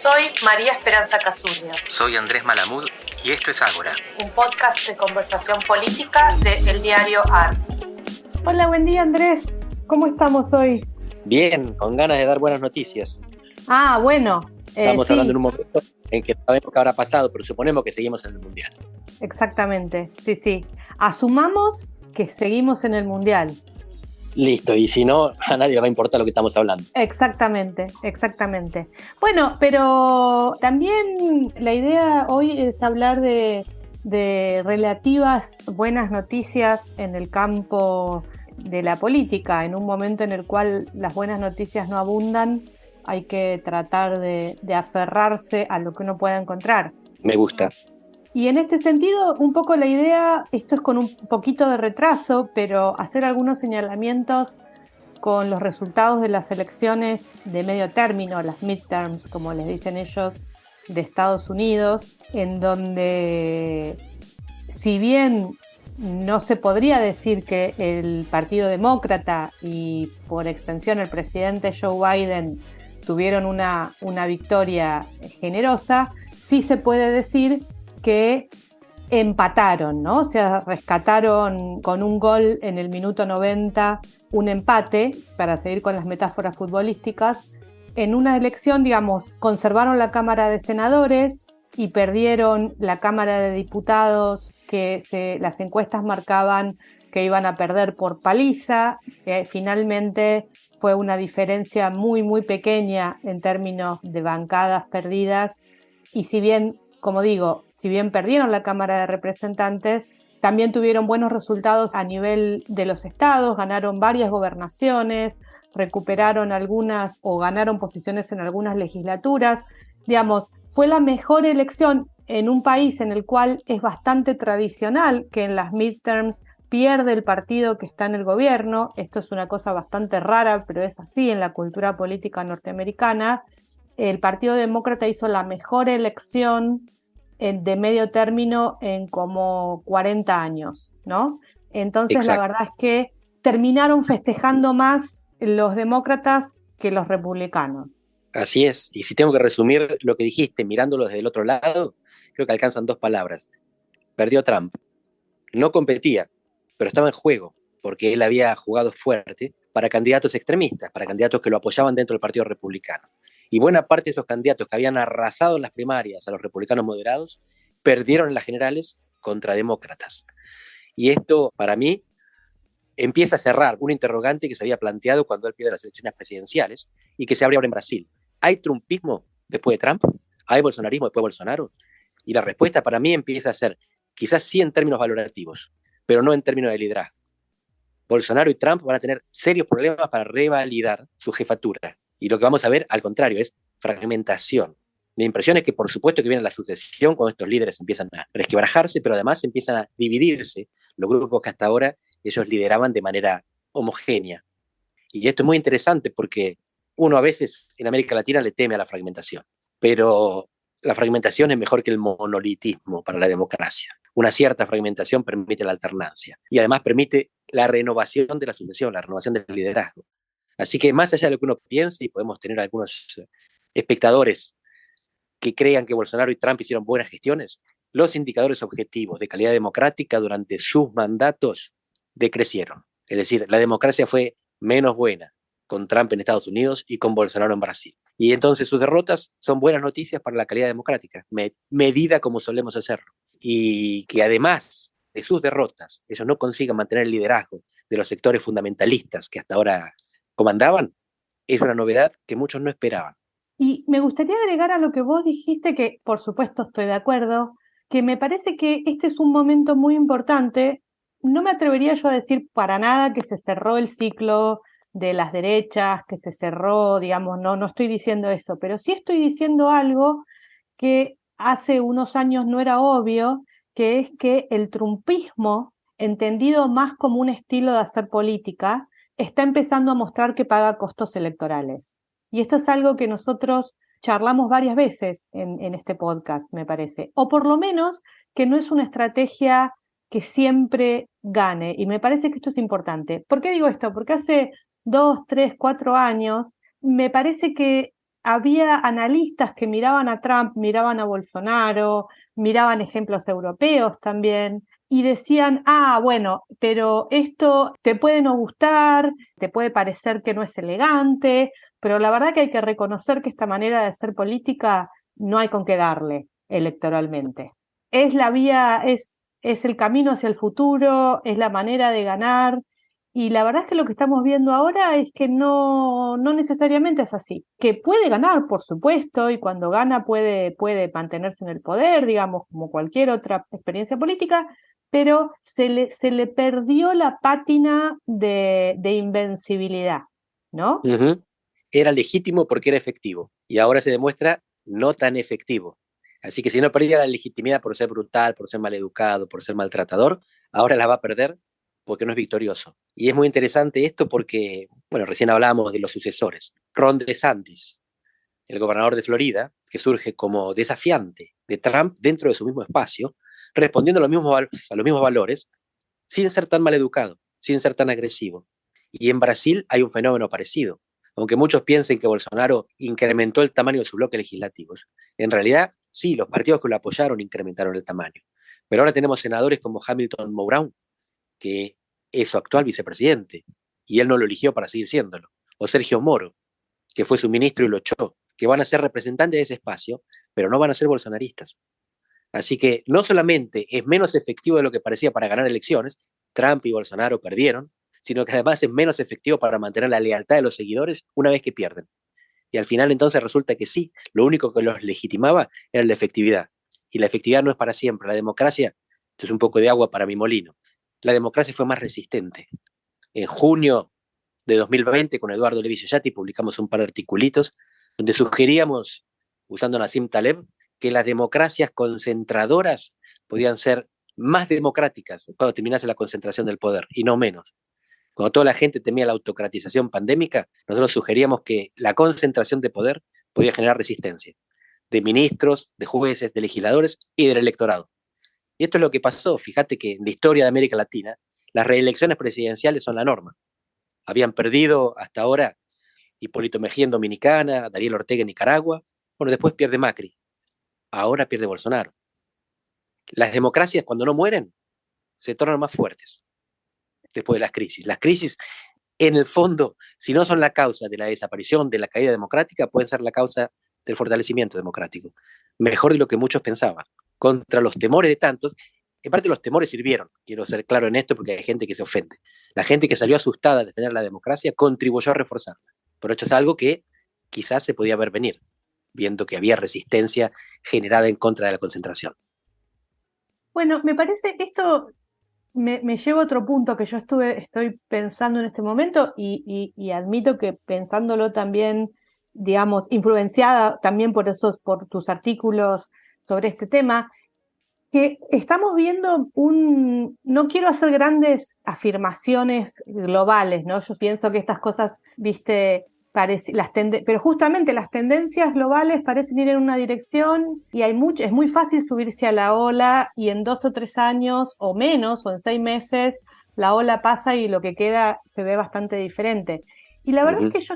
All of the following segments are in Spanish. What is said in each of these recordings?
Soy María Esperanza Casuria. Soy Andrés Malamud y esto es Ágora, un podcast de conversación política de El Diario AR. Hola, buen día Andrés. ¿Cómo estamos hoy? Bien, con ganas de dar buenas noticias. Bueno. Estamos sí. hablando en un momento en que sabemos que habrá pasado, pero suponemos que seguimos en el Mundial. Exactamente, sí. Asumamos que seguimos en el Mundial. Listo, y si no, a nadie le va a importar lo que estamos hablando. Exactamente. Bueno, pero también la idea hoy es hablar de relativas buenas noticias en el campo de la política. En un momento en el cual las buenas noticias no abundan, hay que tratar de aferrarse a lo que uno pueda encontrar. Me gusta. Y en este sentido, un poco la idea, esto es con un poquito de retraso, pero hacer algunos señalamientos con los resultados de las elecciones de medio término, las midterms, como les dicen ellos, de Estados Unidos, en donde, si bien no se podría decir que el Partido Demócrata y por extensión el presidente Joe Biden tuvieron una victoria generosa, sí se puede decir que empataron, ¿no? O sea, rescataron con un gol en el minuto 90 un empate, para seguir con las metáforas futbolísticas. En una elección, digamos, conservaron la Cámara de Senadores y perdieron la Cámara de Diputados, que las encuestas marcaban que iban a perder por paliza. Finalmente fue una diferencia muy pequeña en términos de bancadas perdidas, y si bien perdieron la Cámara de Representantes, también tuvieron buenos resultados a nivel de los estados, ganaron varias gobernaciones, recuperaron algunas o ganaron posiciones en algunas legislaturas. Digamos, fue la mejor elección en un país en el cual es bastante tradicional que en las midterms pierde el partido que está en el gobierno. Esto es una cosa bastante rara, pero es así en la cultura política norteamericana. El Partido Demócrata hizo la mejor elección de medio término en como 40 años, ¿no? Entonces, Exacto. La verdad es que terminaron festejando más los demócratas que los republicanos. Así es, y si tengo que resumir lo que dijiste mirándolo desde el otro lado, creo que alcanzan 2 palabras. Perdió Trump. No competía, pero estaba en juego, porque él había jugado fuerte para candidatos extremistas, para candidatos que lo apoyaban dentro del Partido Republicano. Y buena parte de esos candidatos que habían arrasado en las primarias a los republicanos moderados, perdieron en las generales contra demócratas. Y esto, para mí, empieza a cerrar un interrogante que se había planteado cuando él pierde las elecciones presidenciales y que se abre ahora en Brasil. ¿Hay trumpismo después de Trump? ¿Hay bolsonarismo después de Bolsonaro? Y la respuesta para mí empieza a ser, quizás sí en términos valorativos, pero no en términos de liderazgo. Bolsonaro y Trump van a tener serios problemas para revalidar su jefatura. Y lo que vamos a ver, al contrario, es fragmentación. Mi impresión es que, por supuesto, que viene la sucesión cuando estos líderes empiezan a resquebrajarse, pero además empiezan a dividirse los grupos que hasta ahora ellos lideraban de manera homogénea. Y esto es muy interesante porque uno a veces en América Latina le teme a la fragmentación, pero la fragmentación es mejor que el monolitismo para la democracia. Una cierta fragmentación permite la alternancia y además permite la renovación de la sucesión, la renovación del liderazgo. Así que más allá de lo que uno piense, y podemos tener algunos espectadores que crean que Bolsonaro y Trump hicieron buenas gestiones, los indicadores objetivos de calidad democrática durante sus mandatos decrecieron. Es decir, la democracia fue menos buena con Trump en Estados Unidos y con Bolsonaro en Brasil. Y entonces sus derrotas son buenas noticias para la calidad democrática, medida como solemos hacerlo. Y que además de sus derrotas, ellos no consigan mantener el liderazgo de los sectores fundamentalistas que hasta ahora comandaban, es una novedad que muchos no esperaban. Y me gustaría agregar a lo que vos dijiste, que por supuesto estoy de acuerdo, que me parece que este es un momento muy importante. No me atrevería yo a decir para nada que se cerró el ciclo de las derechas, que se cerró, digamos, no estoy diciendo eso, pero sí estoy diciendo algo que hace unos años no era obvio, que es que el trumpismo, entendido más como un estilo de hacer política, está empezando a mostrar que paga costos electorales. Y esto es algo que nosotros charlamos varias veces en este podcast, me parece. O por lo menos que no es una estrategia que siempre gane. Y me parece que esto es importante. ¿Por qué digo esto? Porque hace 2, 3, 4 años me parece que había analistas que miraban a Trump, miraban a Bolsonaro, miraban ejemplos europeos también, y decían, bueno, pero esto te puede no gustar, te puede parecer que no es elegante, pero la verdad que hay que reconocer que esta manera de hacer política no hay con qué darle electoralmente. Es la vía, es el camino hacia el futuro, es la manera de ganar, y la verdad es que lo que estamos viendo ahora es que no necesariamente es así. Que puede ganar, por supuesto, y cuando gana puede mantenerse en el poder, digamos, como cualquier otra experiencia política, pero se le perdió la pátina de invencibilidad, ¿no? Uh-huh. Era legítimo porque era efectivo, y ahora se demuestra no tan efectivo. Así que si no perdía la legitimidad por ser brutal, por ser maleducado, por ser maltratador, ahora la va a perder porque no es victorioso. Y es muy interesante esto porque, bueno, recién hablábamos de los sucesores. Ron DeSantis, el gobernador de Florida, que surge como desafiante de Trump dentro de su mismo espacio, respondiendo a los mismos valores, sin ser tan maleducado, sin ser tan agresivo. Y en Brasil hay un fenómeno parecido. Aunque muchos piensen que Bolsonaro incrementó el tamaño de su bloque legislativo, en realidad sí, los partidos que lo apoyaron incrementaron el tamaño. Pero ahora tenemos senadores como Hamilton Mourão, que es su actual vicepresidente, y él no lo eligió para seguir siéndolo. O Sergio Moro, que fue su ministro y lo echó, que van a ser representantes de ese espacio, pero no van a ser bolsonaristas. Así que no solamente es menos efectivo de lo que parecía para ganar elecciones, Trump y Bolsonaro perdieron, sino que además es menos efectivo para mantener la lealtad de los seguidores una vez que pierden. Y al final entonces resulta que sí, lo único que los legitimaba era la efectividad. Y la efectividad no es para siempre. La democracia, esto es un poco de agua para mi molino, la democracia fue más resistente. En junio de 2020, con Eduardo Levi Ciollati, publicamos un par de articulitos donde sugeríamos, usando Nassim Taleb, que las democracias concentradoras podían ser más democráticas cuando terminase la concentración del poder, y no menos. Cuando toda la gente temía la autocratización pandémica, nosotros sugeríamos que la concentración de poder podía generar resistencia, de ministros, de jueces, de legisladores y del electorado. Y esto es lo que pasó. Fíjate que en la historia de América Latina, las reelecciones presidenciales son la norma. Habían perdido hasta ahora Hipólito Mejía en Dominicana, Daniel Ortega en Nicaragua. Bueno, después pierde Macri. Ahora pierde Bolsonaro. Las democracias, cuando no mueren, se tornan más fuertes después de las crisis. Las crisis, en el fondo, si no son la causa de la desaparición, de la caída democrática, pueden ser la causa del fortalecimiento democrático. Mejor de lo que muchos pensaban. Contra los temores de tantos, en parte los temores sirvieron, quiero ser claro en esto porque hay gente que se ofende. La gente que salió asustada a defender la democracia contribuyó a reforzarla. Pero esto es algo que quizás se podía ver venir, viendo que había resistencia generada en contra de la concentración. Bueno, me parece esto me lleva a otro punto que yo estoy pensando en este momento y admito que pensándolo también, digamos, influenciada también por tus artículos sobre este tema, que estamos viendo no quiero hacer grandes afirmaciones globales, ¿no? Yo pienso que estas cosas, viste, pero justamente las tendencias globales parecen ir en una dirección y es muy fácil subirse a la ola y en 2 o 3 años o menos o en 6 meses la ola pasa y lo que queda se ve bastante diferente. Y la verdad es que yo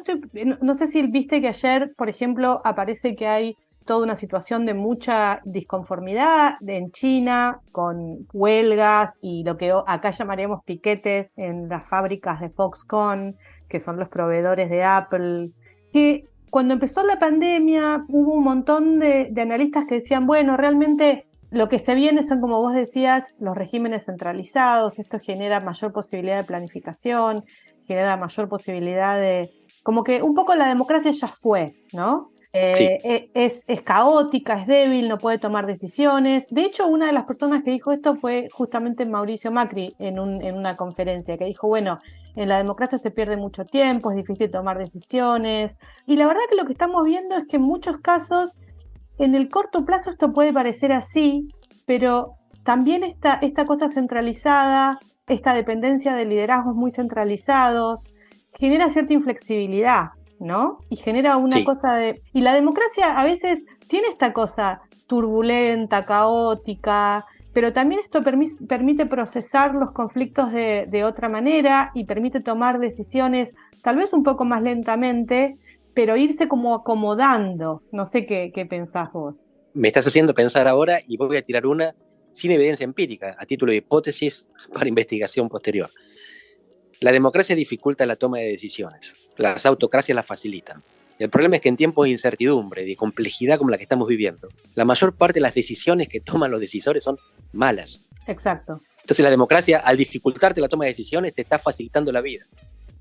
no sé si viste que ayer, por ejemplo, aparece que hay toda una situación de mucha disconformidad en China con huelgas y lo que acá llamaremos piquetes en las fábricas de Foxconn, que son los proveedores de Apple, que cuando empezó la pandemia hubo un montón de analistas que decían, bueno, realmente lo que se viene son, como vos decías, los regímenes centralizados, esto genera mayor posibilidad de planificación, genera mayor posibilidad de... como que un poco la democracia ya fue, ¿no? Sí. Es caótica, es débil, no puede tomar decisiones. De hecho, una de las personas que dijo esto fue justamente Mauricio Macri en una conferencia, que dijo, bueno, en la democracia se pierde mucho tiempo, es difícil tomar decisiones. Y la verdad que lo que estamos viendo es que en muchos casos, en el corto plazo esto puede parecer así, pero también esta cosa centralizada, esta dependencia de liderazgos muy centralizados, genera cierta inflexibilidad, ¿no? Y genera una cosa de... Y la democracia a veces tiene esta cosa turbulenta, caótica, pero también esto permite procesar los conflictos de otra manera y permite tomar decisiones tal vez un poco más lentamente, pero irse como acomodando. No sé qué pensás vos. Me estás haciendo pensar ahora y voy a tirar una sin evidencia empírica, a título de hipótesis para investigación posterior. La democracia dificulta la toma de decisiones, las autocracias las facilitan. El problema es que en tiempos de incertidumbre, de complejidad como la que estamos viviendo, la mayor parte de las decisiones que toman los decisores son malas. Exacto. Entonces la democracia, al dificultarte la toma de decisiones, te está facilitando la vida.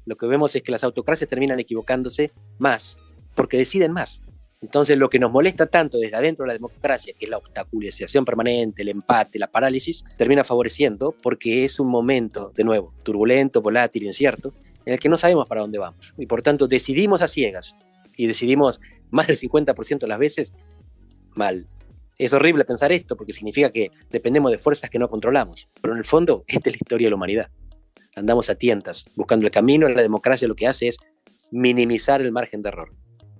Lo que vemos es que las autocracias terminan equivocándose más, porque deciden más. Entonces lo que nos molesta tanto desde adentro de la democracia, que es la obstaculización permanente, el empate, la parálisis, termina favoreciendo porque es un momento, de nuevo, turbulento, volátil, incierto, en el que no sabemos para dónde vamos. Y por tanto decidimos a ciegas, y decidimos más del 50% de las veces mal. Es horrible pensar esto porque significa que dependemos de fuerzas que no controlamos, pero en el fondo esta es la historia de la humanidad. Andamos a tientas, buscando el camino. La democracia lo que hace es minimizar el margen de error.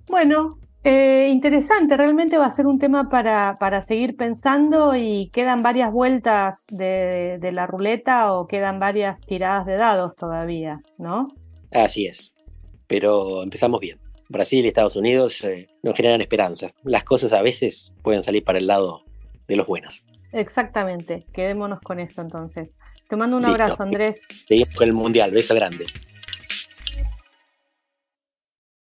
Bueno, interesante, realmente va a ser un tema para seguir pensando y quedan varias vueltas de la ruleta o quedan varias tiradas de dados todavía, ¿no? Así es, pero empezamos bien. Brasil y Estados Unidos nos generan esperanza. Las cosas a veces pueden salir para el lado de los buenos. Exactamente, quedémonos con eso entonces. Te mando un Listo. abrazo, Andrés. Seguimos con el Mundial. Beso grande.